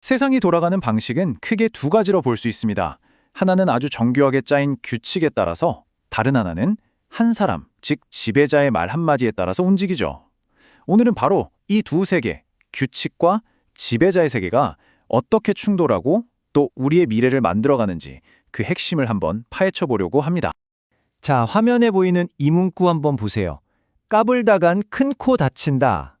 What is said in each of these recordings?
세상이 돌아가는 방식은 크게 두 가지로 볼 수 있습니다. 하나는 아주 정교하게 짜인 규칙에 따라서, 다른 하나는 한 사람, 즉 지배자의 말 한마디에 따라서 움직이죠. 오늘은 바로 이 두 세계, 규칙과 지배자의 세계가 어떻게 충돌하고 또 우리의 미래를 만들어가는지 그 핵심을 한번 파헤쳐 보려고 합니다. 자, 화면에 보이는 이 문구 한번 보세요. 까불다간 큰 코 다친다.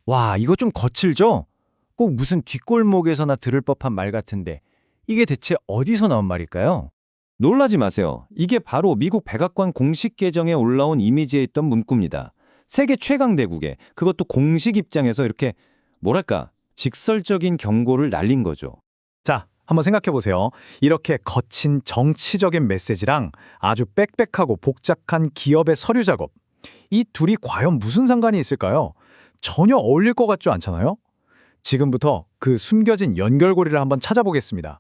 와, 이거 좀 거칠죠? 꼭 무슨 뒷골목에서나 들을 법한 말 같은데 이게 대체 어디서 나온 말일까요? 놀라지 마세요. 이게 바로 미국 백악관 공식 계정에 올라온 이미지에 있던 문구입니다. 세계 최강대국에, 그것도 공식 입장에서 이렇게 뭐랄까 직설적인 경고를 날린 거죠. 자, 한번 생각해 보세요. 이렇게 거친 정치적인 메시지랑 아주 빽빽하고 복잡한 기업의 서류 작업. 이 둘이 과연 무슨 상관이 있을까요? 전혀 어울릴 것 같지 않잖아요? 지금부터 그 숨겨진 연결고리를 한번 찾아보겠습니다.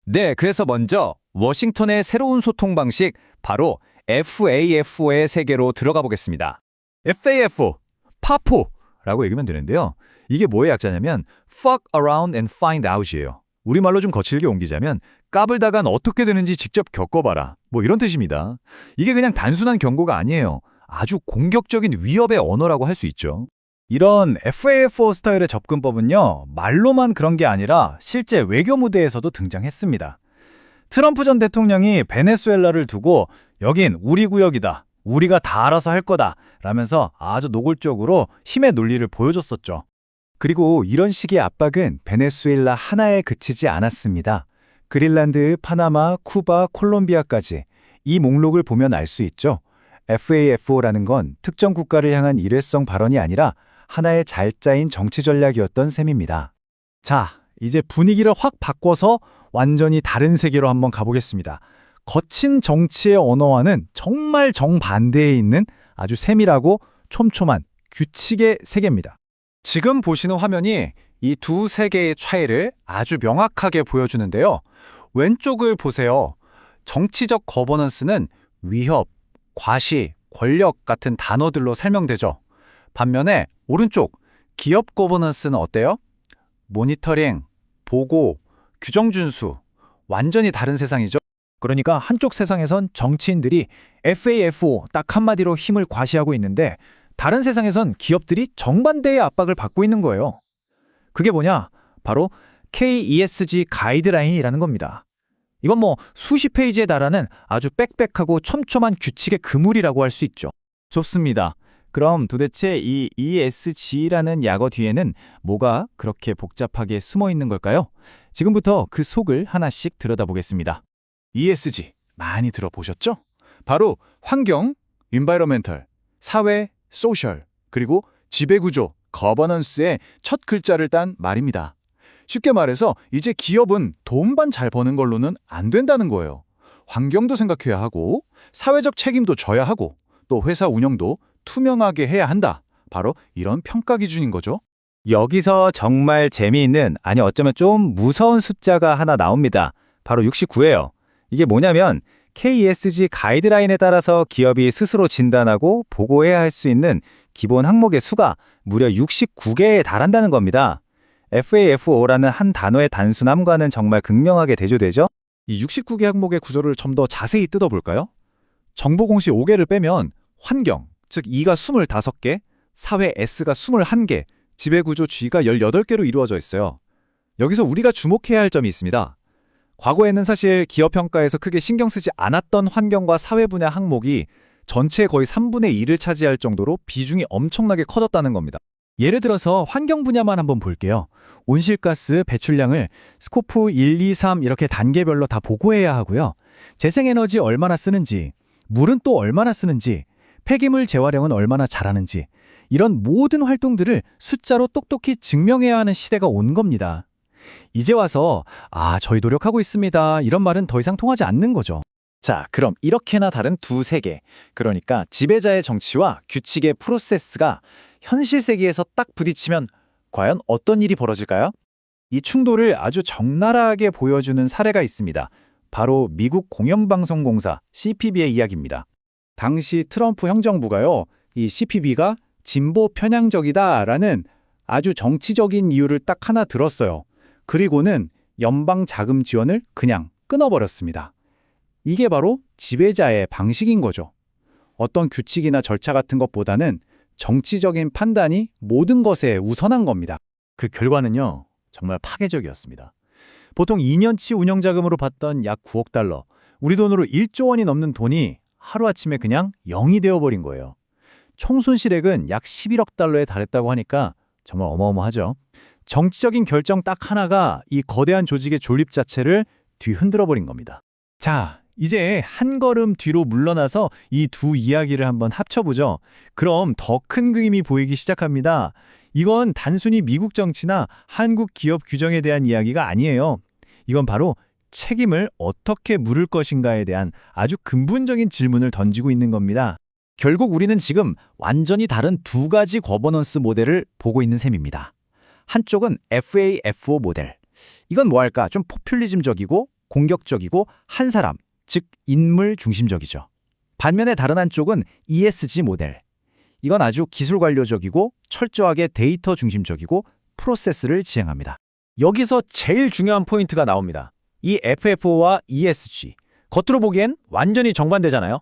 네, 그래서 먼저 워싱턴의 새로운 소통 방식, 바로 FAFO의 세계로 들어가 보겠습니다. FAFO, 파포라고 읽으면 되는데요. 이게 뭐의 약자냐면 fuck around and find out이에요. 우리말로 좀 거칠게 옮기자면 까불다간 어떻게 되는지 직접 겪어봐라. 뭐 이런 뜻입니다. 이게 그냥 단순한 경고가 아니에요. 아주 공격적인 위협의 언어라고 할 수 있죠. 이런 FAFO 스타일의 접근법은요, 말로만 그런 게 아니라 실제 외교 무대에서도 등장했습니다. 트럼프 전 대통령이 베네수엘라를 두고 여긴 우리 구역이다, 우리가 다 알아서 할 거다 라면서 아주 노골적으로 힘의 논리를 보여줬었죠. 그리고 이런 식의 압박은 베네수엘라 하나에 그치지 않았습니다. 그린란드, 파나마, 쿠바, 콜롬비아까지 이 목록을 보면 알 수 있죠. FAFO라는 건 특정 국가를 향한 일회성 발언이 아니라 하나의 잘 짜인 정치 전략이었던 셈입니다. 자, 이제 분위기를 확 바꿔서 완전히 다른 세계로 한번 가보겠습니다. 거친 정치의 언어와는 정말 정반대에 있는 아주 세밀하고 촘촘한 규칙의 세계입니다. 지금 보시는 화면이 이 두 세계의 차이를 아주 명확하게 보여주는데요. 왼쪽을 보세요. 정치적 거버넌스는 위협, 과시, 권력 같은 단어들로 설명되죠. 반면에 오른쪽 기업 거버넌스는 어때요? 모니터링, 보고, 규정 준수, 완전히 다른 세상이죠. 그러니까 한쪽 세상에선 정치인들이 FAFO 딱 한마디로 힘을 과시하고 있는데 다른 세상에선 기업들이 정반대의 압박을 받고 있는 거예요. 그게 뭐냐? 바로 KESG 가이드라인이라는 겁니다. 이건 뭐 수십 페이지에 달하는 아주 빽빽하고 촘촘한 규칙의 그물이라고 할 수 있죠. 좋습니다. 그럼 도대체 이 ESG라는 약어 뒤에는 뭐가 그렇게 복잡하게 숨어 있는 걸까요? 지금부터 그 속을 하나씩 들여다보겠습니다. ESG 많이 들어보셨죠? 바로 환경, environmental, 사회, social, 그리고 지배구조, governance의 첫 글자를 딴 말입니다. 쉽게 말해서 이제 기업은 돈만 잘 버는 걸로는 안 된다는 거예요. 환경도 생각해야 하고 사회적 책임도 져야 하고 또 회사 운영도 투명하게 해야 한다. 바로 이런 평가 기준인 거죠. 여기서 정말 재미있는, 아니 어쩌면 좀 무서운 숫자가 하나 나옵니다. 바로 69예요. 이게 뭐냐면 KESG 가이드라인에 따라서 기업이 스스로 진단하고 보고해야 할 수 있는 기본 항목의 수가 무려 69개에 달한다는 겁니다. FAFO라는 한 단어의 단순함과는 정말 극명하게 대조되죠? 이 69개 항목의 구조를 좀 더 자세히 뜯어볼까요? 정보 공시 5개를 빼면 환경, 즉 E가 25개, 사회 S가 21개, 지배구조 G가 18개로 이루어져 있어요. 여기서 우리가 주목해야 할 점이 있습니다. 과거에는 사실 기업 평가에서 크게 신경 쓰지 않았던 환경과 사회 분야 항목이 전체의 거의 3분의 1을 차지할 정도로 비중이 엄청나게 커졌다는 겁니다. 예를 들어서 환경 분야만 한번 볼게요. 온실가스 배출량을 스코프 1, 2, 3 이렇게 단계별로 다 보고해야 하고요. 재생에너지 얼마나 쓰는지, 물은 또 얼마나 쓰는지, 폐기물 재활용은 얼마나 잘하는지, 이런 모든 활동들을 숫자로 똑똑히 증명해야 하는 시대가 온 겁니다. 이제 와서 저희 노력하고 있습니다, 이런 말은 더 이상 통하지 않는 거죠. 자, 그럼 이렇게나 다른 두 세계, 그러니까 지배자의 정치와 규칙의 프로세스가 현실 세계에서 딱 부딪히면 과연 어떤 일이 벌어질까요? 이 충돌을 아주 적나라하게 보여주는 사례가 있습니다. 바로 미국 공영방송공사 CPB의 이야기입니다. 당시 트럼프 행정부가요, 이 CPB가 진보 편향적이다라는 아주 정치적인 이유를 딱 하나 들었어요. 그리고는 연방 자금 지원을 그냥 끊어버렸습니다. 이게 바로 지배자의 방식인 거죠. 어떤 규칙이나 절차 같은 것보다는 정치적인 판단이 모든 것에 우선한 겁니다. 그 결과는요, 정말 파괴적이었습니다. 보통 2년치 운영 자금으로 받던 약 9억 달러, 우리 돈으로 1조 원이 넘는 돈이 하루아침에 그냥 0이 되어버린 거예요. 총 손실액은 약 11억 달러에 달했다고 하니까 정말 어마어마하죠. 정치적인 결정 딱 하나가 이 거대한 조직의 존립 자체를 뒤흔들어 버린 겁니다. 자, 이제 한 걸음 뒤로 물러나서 이 두 이야기를 한번 합쳐보죠. 그럼 더 큰 그림이 보이기 시작합니다. 이건 단순히 미국 정치나 한국 기업 규정에 대한 이야기가 아니에요. 이건 바로 책임을 어떻게 물을 것인가에 대한 아주 근본적인 질문을 던지고 있는 겁니다. 결국 우리는 지금 완전히 다른 두 가지 거버넌스 모델을 보고 있는 셈입니다. 한쪽은 FAFO 모델. 이건 뭐랄까 좀 포퓰리즘적이고 공격적이고 한 사람, 즉 인물 중심적이죠. 반면에 다른 한쪽은 ESG 모델. 이건 아주 기술 관료적이고 철저하게 데이터 중심적이고 프로세스를 지향합니다. 여기서 제일 중요한 포인트가 나옵니다. 이 FFO와 ESG. 겉으로 보기엔 완전히 정반대잖아요.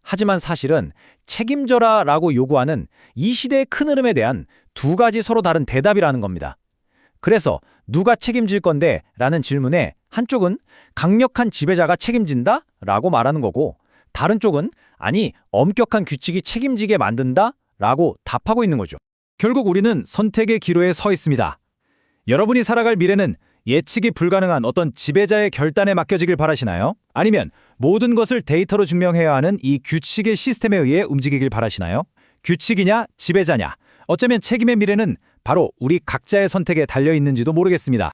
하지만 사실은 책임져라 라고 요구하는 이 시대의 큰 흐름에 대한 두 가지 서로 다른 대답이라는 겁니다. 그래서 누가 책임질 건데? 라는 질문에 한쪽은 강력한 지배자가 책임진다? 라고 말하는 거고 다른 쪽은 아니 엄격한 규칙이 책임지게 만든다? 라고 답하고 있는 거죠. 결국 우리는 선택의 기로에 서 있습니다. 여러분이 살아갈 미래는 예측이 불가능한 어떤 지배자의 결단에 맡겨지길 바라시나요? 아니면 모든 것을 데이터로 증명해야 하는 이 규칙의 시스템에 의해 움직이길 바라시나요? 규칙이냐 지배자냐? 어쩌면 책임의 미래는 바로 우리 각자의 선택에 달려 있는지도 모르겠습니다.